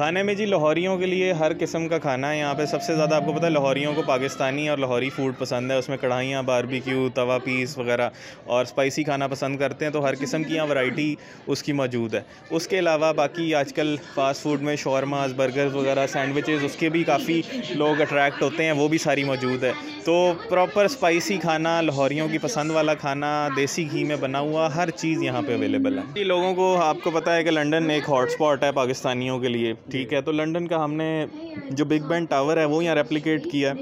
खाने में जी लाहौरियों के लिए हर किस्म का खाना है यहाँ पे। सबसे ज़्यादा आपको पता है लाहौरियों को पाकिस्तानी और लाहौरी फूड पसंद है। उसमें कढ़ाइयाँ, बारबेक्यू, तवा पीस वगैरह और स्पाइसी खाना पसंद करते हैं, तो हर किस्म की यहाँ वैरायटी उसकी मौजूद है। उसके अलावा बाकी आजकल फ़ास्ट फूड में शॉर्मास, बर्गर्स वगैरह, सैंडविचेस, उसके भी काफ़ी लोग अट्रैक्ट होते हैं, वो भी सारी मौजूद है। तो प्रॉपर स्पाइसी खाना, लाहौरियों की पसंद वाला खाना, देसी घी में बना हुआ हर चीज़ यहाँ पे अवेलेबल है। लोगों को आपको पता है कि लंदन एक हॉटस्पॉट है पाकिस्तानियों के लिए, ठीक है। तो लंदन का हमने जो बिग बेन टावर है वो यहाँ रेप्लिकेट किया,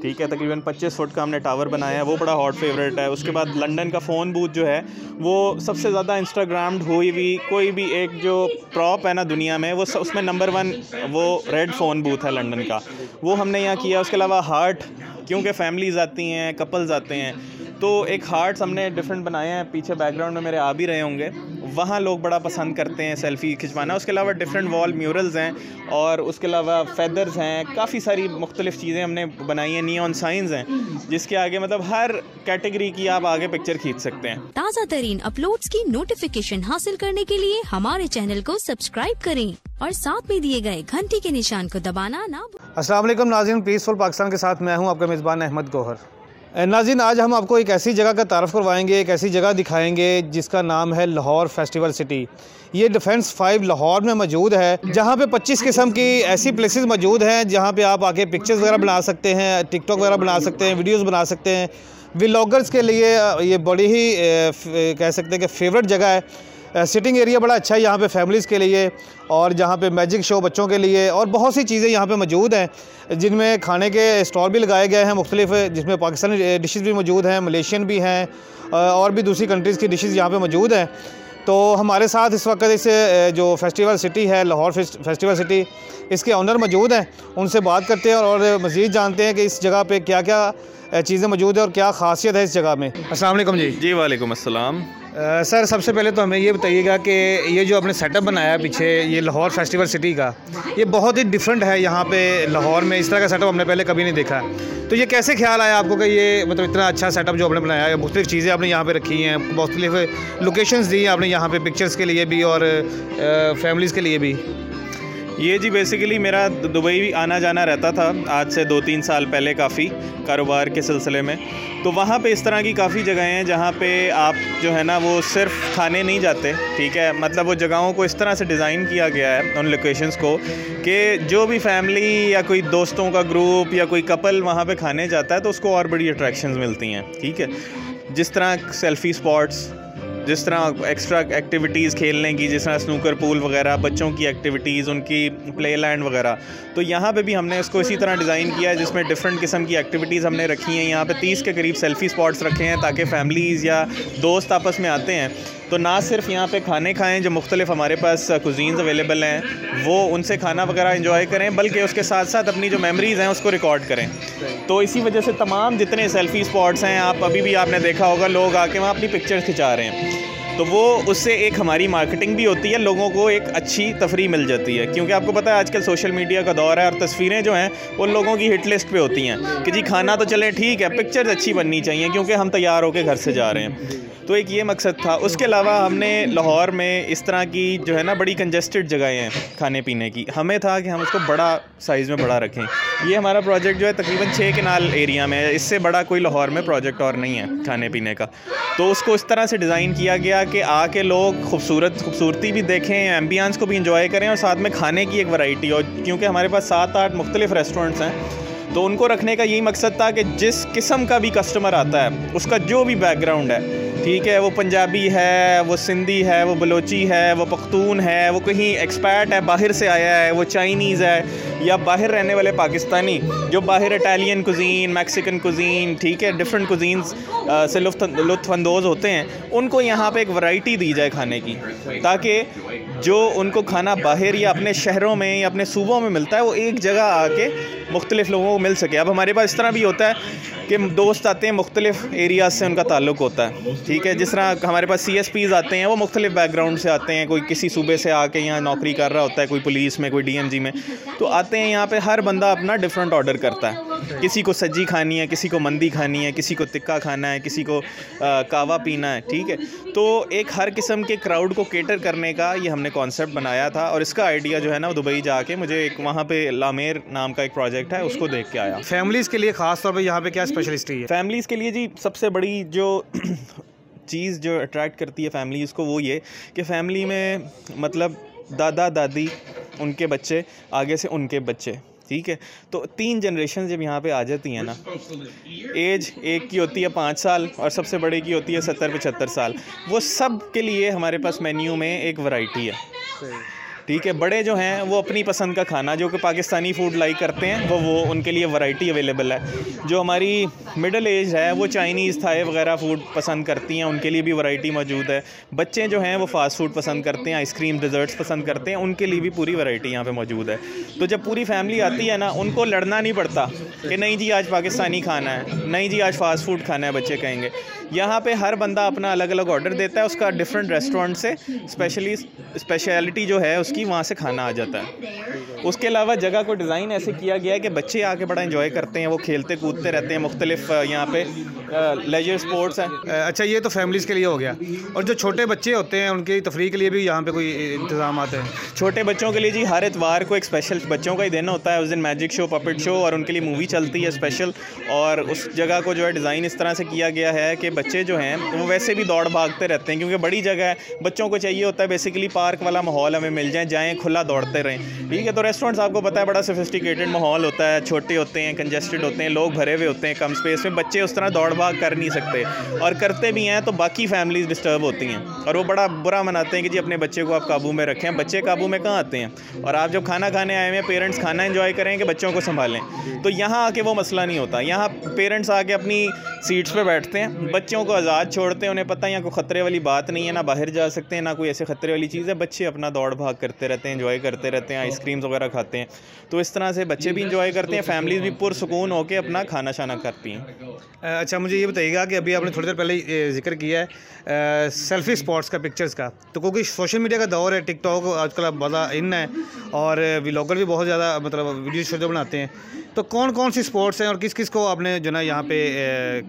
ठीक है। तकरीबन 25 फुट का हमने टावर बनाया है, वो बड़ा हॉट फेवरेट है। उसके बाद लंदन का फ़ोन बूथ जो है वो सबसे ज़्यादा इंस्टाग्राम्ड हुई हुई कोई भी एक जो प्रॉप है ना दुनिया में, वो उसमें नंबर 1 वो रेड फ़ोन बूथ है लंदन का, वो हमने यहाँ किया। उसके अलावा हार्ट, क्योंकि फैमिलीज़ आती हैं, कपल्स आते हैं, तो एक हार्ट्स हमने डिफरेंट बनाए हैं। पीछे बैकग्राउंड में मेरे आ भी रहे होंगे, वहाँ लोग बड़ा पसंद करते हैं सेल्फ़ी खिंचवाना। उसके अलावा डिफरेंट वॉल म्यूरल्स हैं और उसके अलावा फेदर्स हैं, काफ़ी सारी मुख्तलिफ़ चीज़ें हमने बनाई हैं। नियॉन साइंस हैं जिसके आगे मतलब हर कैटेगरी की आप आगे पिक्चर खींच सकते हैं। ताज़ा तरीन अपलोड्स की नोटिफिकेशन हासिल करने के लिए हमारे चैनल को सब्सक्राइब करें और साथ में दिए गए घंटी के निशान को दबाना ना भूलें। अस्सलाम वालेकुम नाज़रीन, पीसफुल पाकिस्तान के साथ मैं हूं आपका मेज़बान अहमद गौहर। नाज़रीन, आज हम आपको एक ऐसी जगह का तारफ़ करवाएंगे, एक ऐसी जगह दिखाएंगे जिसका नाम है लाहौर फेस्टिवल सिटी। ये डिफेंस 5 लाहौर में मौजूद है, जहाँ पे 25 किस्म की ऐसी प्लेसेस मौजूद हैं जहाँ पे आप आके पिक्चर्स वगैरह बना सकते हैं, टिकटॉक वगैरह बना सकते हैं, वीडियोज़ बना सकते हैं। व्लॉगर्स के लिए ये बड़ी ही कह सकते हैं कि फेवरेट जगह है। सिटिंग एरिया बड़ा अच्छा है यहाँ पे फैमिलीज़ के लिए, और जहाँ पे मैजिक शो बच्चों के लिए, और बहुत सी चीज़ें यहाँ पे मौजूद हैं जिनमें खाने के स्टॉल भी लगाए गए हैं मुख्तलिफ, जिसमें पाकिस्तानी डिशेस भी मौजूद हैं, मलेशियन भी हैं, और भी दूसरी कंट्रीज़ की डिशेस यहाँ पे मौजूद हैं। तो हमारे साथ इस वक्त इस जो फेस्टिवल सिटी है, लाहौर फेस्टिवल सिटी, इसके ऑनर मौजूद हैं। उनसे बात करते हैं और मज़ीद जानते हैं कि इस जगह पे क्या क्या चीज़ें मौजूद है और क्या ख़ासियत है इस जगह में। अस्सलाम वालेकुम जी। जी वालेकुम अस्सलाम। सर, सबसे पहले तो हमें ये बताइएगा कि ये जो आपने सेटअप बनाया है पीछे, ये लाहौर फेस्टिवल सिटी का, ये बहुत ही डिफरेंट है। यहाँ पे लाहौर में इस तरह का सेटअप हमने पहले कभी नहीं देखा। तो ये कैसे ख्याल आया आपको कि ये मतलब इतना अच्छा सेटअप जो आपने बनाया है, मुख्तलिफ़ चीज़ें आपने यहाँ पे रखी हैं, मुख्तलिफ़ लोकेशंस दी हैं आपने यहाँ पे पिक्चर्स के लिए भी और फैमिलीज़ के लिए भी? ये जी बेसिकली मेरा दुबई भी आना जाना रहता था आज से 2-3 साल पहले, काफ़ी कारोबार के सिलसिले में। तो वहाँ पे इस तरह की काफ़ी जगहें हैं जहाँ पे आप जो है ना वो सिर्फ खाने नहीं जाते, ठीक है। मतलब वो जगहों को इस तरह से डिज़ाइन किया गया है उन लोकेशंस को कि जो भी फैमिली या कोई दोस्तों का ग्रुप या कोई कपल वहाँ पे खाने जाता है तो उसको और बड़ी अट्रैक्शंस मिलती हैं, ठीक है। जिस तरह सेल्फ़ी स्पॉट्स, जिस तरह एक्स्ट्रा एक्टिविटीज़ खेलने की, जिस तरह स्नूकर पूल वगैरह, बच्चों की एक्टिविटीज़, उनकी प्ले लैंड वगैरह, तो यहाँ पे भी हमने इसको इसी तरह डिज़ाइन किया है जिसमें डिफरेंट किस्म की एक्टिविटीज़ हमने रखी हैं। यहाँ पे 30 के करीब सेल्फ़ी स्पॉट्स रखे हैं ताकि फैमिलीज़ या दोस्त आपस में आते हैं तो ना सिर्फ यहाँ पे खाने खाएं, जो मुख्तलिफ हमारे पास कुज़ीन्स अवेलेबल हैं वो उनसे खाना वगैरह एंजॉय करें, बल्कि उसके साथ साथ अपनी जो मेमोरीज़ हैं उसको रिकॉर्ड करें। तो इसी वजह से तमाम जितने सेल्फ़ी स्पॉट्स हैं, आप अभी भी आपने देखा होगा लोग आके वहाँ अपनी पिक्चर्स खिंचा रहे हैं। तो वो उससे एक हमारी मार्केटिंग भी होती है, लोगों को एक अच्छी तफरी मिल जाती है, क्योंकि आपको पता है आजकल सोशल मीडिया का दौर है और तस्वीरें जो हैं वो लोगों की हिट लिस्ट पे होती हैं कि जी खाना तो चले ठीक है, पिक्चर्स अच्छी बननी चाहिए क्योंकि हम तैयार होकर घर से जा रहे हैं। तो एक ये मकसद था। उसके अलावा हमने लाहौर में इस तरह की जो है ना बड़ी कंजस्टेड जगहें हैं खाने पीने की, हमें था कि हम उसको बड़ा साइज़ में बड़ा रखें। ये हमारा प्रोजेक्ट जो है तकरीबन 6 कनाल एरिया में है, इससे बड़ा कोई लाहौर में प्रोजेक्ट और नहीं है खाने पीने का। तो उसको इस तरह से डिज़ाइन किया गया कि आके लोग खूबसूरती भी देखें, एम्बियंस को भी इंजॉय करें और साथ में खाने की एक वैरायटी हो, क्योंकि हमारे पास 7-8 मुख्तलिफ रेस्टोरेंट्स हैं। तो उनको रखने का यही मकसद था कि जिस किस्म का भी कस्टमर आता है, उसका जो भी बैकग्राउंड है, ठीक है, वो पंजाबी है, वो सिंधी है, वो बलोची है, वो पख्तून है, वो कहीं एक्सपैट है, बाहर से आया है, वो चाइनीज़ है, या बाहर रहने वाले पाकिस्तानी जो बाहर इटालियन कुज़ीन, मैक्सिकन कुज़ीन, ठीक है, डिफरेंट कुज़ीन्स से लुत्फ़अंदोज़ होते हैं, उनको यहाँ पे एक वैरायटी दी जाए खाने की, ताकि जो उनको खाना बाहर या अपने शहरों में या अपने सूबों में मिलता है वो एक जगह आके मुख्तलिफ़ लोगों को मिल सके। अब हमारे पास इस तरह भी होता है कि दोस्त आते हैं, मुख्तलिफ़ एरियाज़ से उनका ताल्लुक़ होता है, ठीक ठीक है। जिस तरह हमारे पास CSPs आते हैं, वो मुख्तलिफ बैकग्राउंड से आते हैं, कोई किसी सूबे से आके यहाँ नौकरी कर रहा होता है, कोई पुलिस में, कोई DMG में, तो आते हैं यहाँ पे। हर बंदा अपना डिफरेंट ऑर्डर करता है, किसी को सज्जी खानी है, किसी को मंदी खानी है, किसी को तिक्का खाना है, किसी को कावा पीना है, ठीक है। तो एक हर किस्म के क्राउड को केटर करने का ये हमने कॉन्सेप्ट बनाया था, और इसका आइडिया जो है ना, वो दुबई जाके मुझे एक वहाँ पे लामेर नाम का एक प्रोजेक्ट है, उसको देख के आया। फैमिलीज़ के लिए ख़ास तौर पे यहाँ पे क्या स्पेशलिस्टी है? फैमिलीज़ के लिए जी सबसे बड़ी जो चीज़ जो अट्रैक्ट करती है फैमिलीज़ को, वो ये कि फ़ैमिली में मतलब दादा दादी, उनके बच्चे, आगे से उनके बच्चे, ठीक है। तो 3 जनरेशन जब यहाँ पे आ जाती हैं ना, एज एक की होती है 5 साल और सबसे बड़े की होती है 70-75 साल, वो सब के लिए हमारे पास मेन्यू में एक वैरायटी है, ठीक है। बड़े जो हैं वो अपनी पसंद का खाना, जो कि पाकिस्तानी फूड लाइक करते हैं, वो उनके लिए वैरायटी अवेलेबल है। जो हमारी मिडिल एज है वो चाइनीज़, थाई वगैरह फूड पसंद करती हैं, उनके लिए भी वैरायटी मौजूद है। बच्चे जो हैं वो फ़ास्ट फूड पसंद करते हैं, आइसक्रीम, डिज़र्ट्स पसंद करते हैं, उनके लिए भी पूरी वैरायटी यहाँ पे मौजूद है। तो जब पूरी फैमिली आती है ना, उनको लड़ना नहीं पड़ता कि नहीं जी आज पाकिस्तानी खाना है, नहीं जी आज फ़ास्ट फूड खाना है, बच्चे कहेंगे। यहाँ पे हर बंदा अपना अलग अलग ऑर्डर देता है, उसका डिफरेंट रेस्टोरेंट से स्पेशलिटी जो है उसकी वहाँ से खाना आ जाता है। उसके अलावा जगह को डिज़ाइन ऐसे किया गया है कि बच्चे आके बड़ा एंजॉय करते हैं, वो खेलते कूदते रहते हैं, मुख्तलिफ यहाँ पे लेजर स्पोर्ट्स हैं। अच्छा, ये तो फैमिलीज़ के लिए हो गया, और जो छोटे बच्चे होते हैं उनकी तफरीह के लिए भी यहाँ पे कोई इंतजाम आते हैं? छोटे बच्चों के लिए जी हर इतवार को एक स्पेशल बच्चों का ही दिन होता है। उस दिन मैजिक शो, पपेट शो, और उनके लिए मूवी चलती है स्पेशल। और उस जगह को जो है डिज़ाइन इस तरह से किया गया है कि बच्चे जो हैं वो वैसे भी दौड़ भागते रहते हैं, क्योंकि बड़ी जगह है, बच्चों को चाहिए होता है बेसिकली पार्क वाला माहौल हमें मिल जाए खुला दौड़ते रहें, ठीक है। तो रेस्टोरेंट्स आपको पता है बड़ा सोफिस्टिकेटेड माहौल होता है, छोटे होते हैं, कंजेस्टेड होते हैं, लोग भरे हुए होते हैं कम स्पेस में, बच्चे उस तरह दौड़ भाग कर नहीं सकते, और करते भी हैं तो बाकी फैमिलीज डिस्टर्ब होती हैं, और वो बड़ा बुरा मनाते हैं कि जी अपने बच्चे को आप काबू में रखें। बच्चे काबू में कहाँ आते हैं, और आप जब खाना खाने आए हुए हैं, पेरेंट्स खाना एंजॉय करें कि बच्चों को संभालें, तो यहाँ आके वो मसला नहीं होता। यहाँ पेरेंट्स आके अपनी सीट्स पे बैठते हैं, बच्चों को आज़ाद छोड़ते हैं, उन्हें पता है यहाँ कोई ख़तरे वाली बात नहीं है, ना बाहर जा सकते हैं, ना कोई ऐसे ख़तरे वाली चीज़ है। बच्चे अपना दौड़ भाग करते रहते हैं, एंजॉय करते रहते हैं, आइसक्रीम्स वगैरह खाते हैं। तो इस तरह से बच्चे भी इंजॉय करते हैं, फैमिलीज़ भी पुरसुकून होकर अपना खाना शाना करती हैं। अच्छा, मुझे ये बताइएगा कि अभी आपने थोड़ी देर पहले जिक्र किया है सेल्फ़ी स्पॉट्स का, पिक्चर्स का, तो क्योंकि सोशल मीडिया का दौर है, टिकटॉक आजकल बड़ा इन है, और व्लॉगर भी बहुत ज़्यादा मतलब वीडियो शो बनाते हैं, तो कौन कौन सी स्पॉट्स हैं और किस किस को आपने जो ना यहाँ पे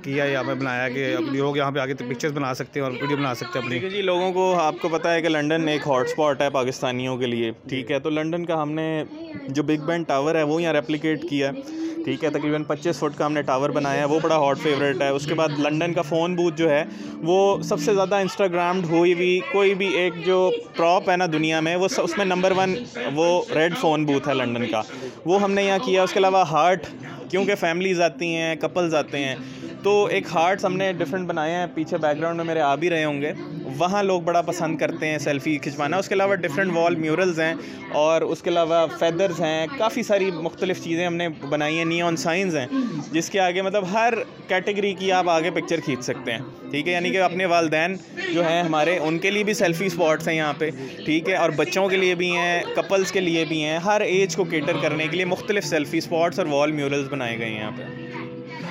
किया, यहाँ पे बनाया कि लोग यहाँ पे आके पिक्चर्स बना सकते हैं और वीडियो बना सकते हैं अपनी? ठीक है जी, लोगों को आपको पता है कि लंदन एक हॉट स्पॉट है पाकिस्तानियों के लिए, ठीक है। तो लंदन का हमने जो बिग बैन टावर है वो यहाँ रेप्लिकेट किया है, ठीक है। तकरीबन 25 फुट का हमने टावर बनाया है, वो बड़ा हॉट फेवरेट है। उसके बाद लंदन का फ़ोन बूथ जो है वो सबसे ज़्यादा इंस्टाग्राम्ड हुई हुई कोई भी एक जो प्रॉप है ना दुनिया में, वो उसमें नंबर 1 वो रेड फ़ोन बूथ है लंदन का, वो हमने यहाँ किया। उसके अलावा हार्ट, क्योंकि फैमिलीज़ आती हैं, कपल्स आते हैं, तो एक हार्ट्स हमने डिफरेंट बनाए हैं, पीछे बैकग्राउंड में मेरे आ भी रहे होंगे, वहाँ लोग बड़ा पसंद करते हैं सेल्फ़ी खिंचवाना। उसके अलावा डिफरेंट वॉल म्यूरल्स हैं, और उसके अलावा फेदर्स हैं, काफ़ी सारी मुख्तलिफ़ चीज़ें हमने बनाई हैं। नियॉन साइंस हैं जिसके आगे मतलब हर कैटेगरी की आप आगे पिक्चर खींच सकते हैं, ठीक है। यानी कि अपने वालदैन जो हैं हमारे, उनके लिए भी सेल्फ़ी स्पॉट्स हैं यहाँ पे, ठीक है, और बच्चों के लिए भी हैं, कपल्स के लिए भी हैं, हर एज को केटर करने के लिए मुख्तलिफ सेल्फ़ी स्पॉट्स और वॉल म्यूरल्स बनाए गए हैं यहाँ पे।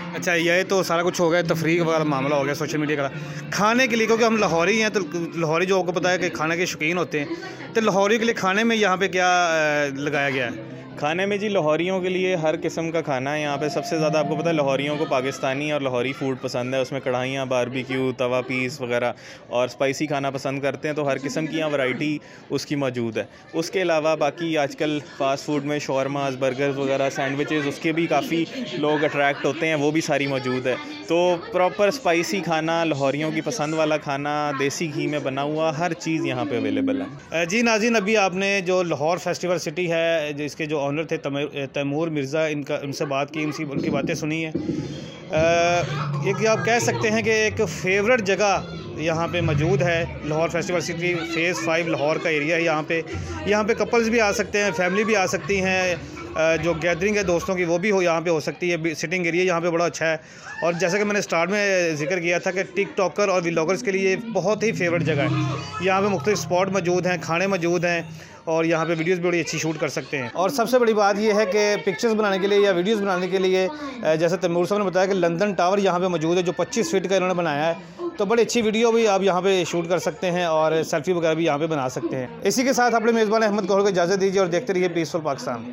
अच्छा, ये तो सारा कुछ हो गया, तफरीक वाला मामला हो गया सोशल मीडिया का। खाने के लिए, क्योंकि हम लाहौरी हैं, तो लाहौरी जो आपको पता है कि खाने के शौकीन होते हैं, तो लाहौरी के लिए खाने में यहाँ पे क्या लगाया गया है? खाने में जी लाहौरियों के लिए हर किस्म का खाना है यहाँ पे। सबसे ज़्यादा आपको पता है लाहौरियों को पाकिस्तानी और लाहौरी फूड पसंद है, उसमें कढ़ाइयाँ, बारबेक्यू, तवा पीस वगैरह, और स्पाइसी खाना पसंद करते हैं, तो हर किस्म की यहाँ वैरायटी उसकी मौजूद है। उसके अलावा बाकी आजकल फ़ास्ट फूड में शॉर्मास, बर्गर्स वगैरह, सैंडविचेस, उसके भी काफ़ी लोग अट्रैक्ट होते हैं, वो भी सारी मौजूद है। तो प्रॉपर स्पाइसी खाना, लाहौरियों की पसंद वाला खाना, देसी घी में बना हुआ, हर चीज़ यहाँ पे अवेलेबल है। जी नाज़रीन, अभी आपने जो लाहौर फेस्टिवल सिटी है, जो इसके जो ऑनर थे तैमूर मिर्ज़ा, उनसे बात की, उनकी बातें सुनी है। एक आप कह सकते हैं कि एक फेवरेट जगह यहाँ पे मौजूद है Lahore festival city phase 5 Lahore का एरिया है। यहाँ पे कपल्स भी आ सकते हैं, फैमिली भी आ सकती हैं, जो गैदरिंग है दोस्तों की वो भी यहाँ पे हो सकती है। सिटिंग एरिया यहाँ पे बड़ा अच्छा है, और जैसा कि मैंने स्टार्ट में जिक्र किया था कि टिकटॉकर और व्लॉगर्स के लिए बहुत ही फेवरेट जगह है। यहाँ पे मुख्तलिफ स्पॉट मौजूद हैं, खाने मौजूद हैं, और यहाँ पे वीडियोस भी बड़ी अच्छी शूट कर सकते हैं। और सबसे बड़ी बात यह है कि पिक्चर्स बनाने के लिए या वीडियोस बनाने के लिए, जैसे तैमूर साहब ने बताया कि लंदन टावर यहाँ पे मौजूद है, जो 25 फीट का इन्होंने बनाया है, तो बड़ी अच्छी वीडियो भी आप यहाँ पे शूट कर सकते हैं और सेल्फी वगैरह भी यहाँ पे बना सकते हैं। इसी के साथ अपने मेज़बान अहमद गौहर को इजाज़त दीजिए और देखते रहिए पीसफुल पाकिस्तान।